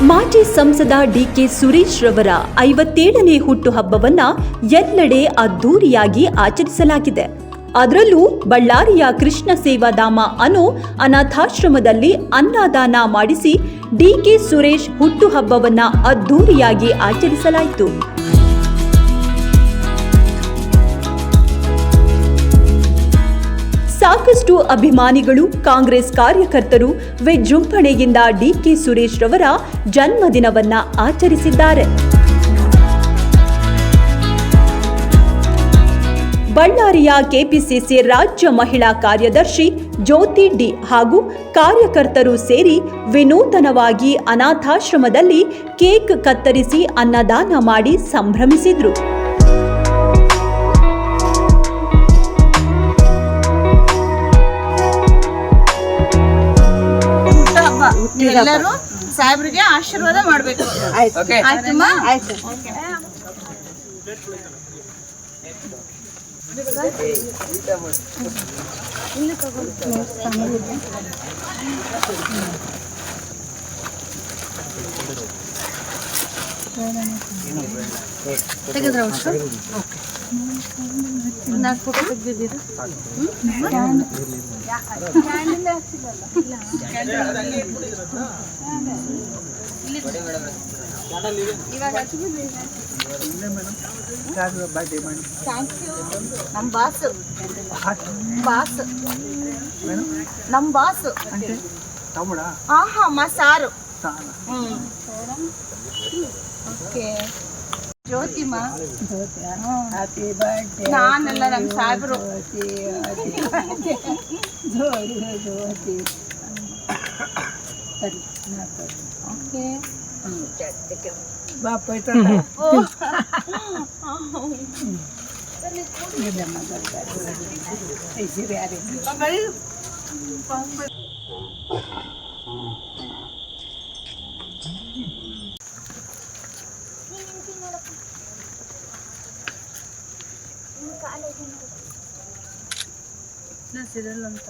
ಮಾಜಿ ಸಂಸದ ಡಿಕೆ ಸುರೇಶ್ ರವರ 57ನೇ ಹುಟ್ಟುಹಬ್ಬವನ್ನ ಎಲ್ಲೆಡೆ ಅದ್ದೂರಿಯಾಗಿ ಆಚರಿಸಲಾಗಿದೆ. ಅದರಲ್ಲೂ ಬಳ್ಳಾರಿಯ ಕೃಷ್ಣ ಸೇವಾಧಾಮ ಅನ್ನೋ ಅನಾಥಾಶ್ರಮದಲ್ಲಿ ಅನ್ನದಾನ ಮಾಡಿಸಿ ಡಿಕೆ ಸುರೇಶ್ ಹುಟ್ಟುಹಬ್ಬವನ್ನ ಅದ್ದೂರಿಯಾಗಿ ಆಚರಿಸಲಾಯಿತು. ಸಾಕಷ್ಟು ಅಭಿಮಾನಿಗಳು, ಕಾಂಗ್ರೆಸ್ ಕಾರ್ಯಕರ್ತರು ವಿಜೃಂಭಣೆಯಿಂದ ಡಿಕೆ ಸುರೇಶ್ ರವರ ಜನ್ಮದಿನವನ್ನ ಆಚರಿಸಿದ್ದಾರೆ. ಬಳ್ಳಾರಿಯ ಕೆಪಿಸಿಸಿ ರಾಜ್ಯ ಮಹಿಳಾ ಕಾರ್ಯದರ್ಶಿ ಜ್ಯೋತಿ ಡಿ ಹಾಗೂ ಕಾರ್ಯಕರ್ತರು ಸೇರಿ ವಿನೂತನವಾಗಿ ಅನಾಥಾಶ್ರಮದಲ್ಲಿ ಕೇಕ್ ಕತ್ತರಿಸಿ ಅನ್ನದಾನ ಮಾಡಿ ಸಂಭ್ರಮಿಸಿದ್ರು. ಎಲ್ಲರೂ ಸಾಹೇಬ್ರಿಗೆ ಆಶೀರ್ವಾದ ಮಾಡಬೇಕು. ಆಯ್ತಮ್ಮ? ಆಯ್ತು. ತೆಗೆದ್ರ ನಾಲ್ಕು ಫೋಟೋ ತೆಗ್ದಿದ್ದೀರಾ? ನಮ್ಮ ಬಾಸ್ మా సారు. ಓಕೆ ಜ್ಯೋತಿಮ್ಮ, ನಾನೆಲ್ಲ ನಮ್ಮ ಸಾಹೇಬರು. ಓಕೆ ನಾ ಸಿರಲ್ ಅಂತ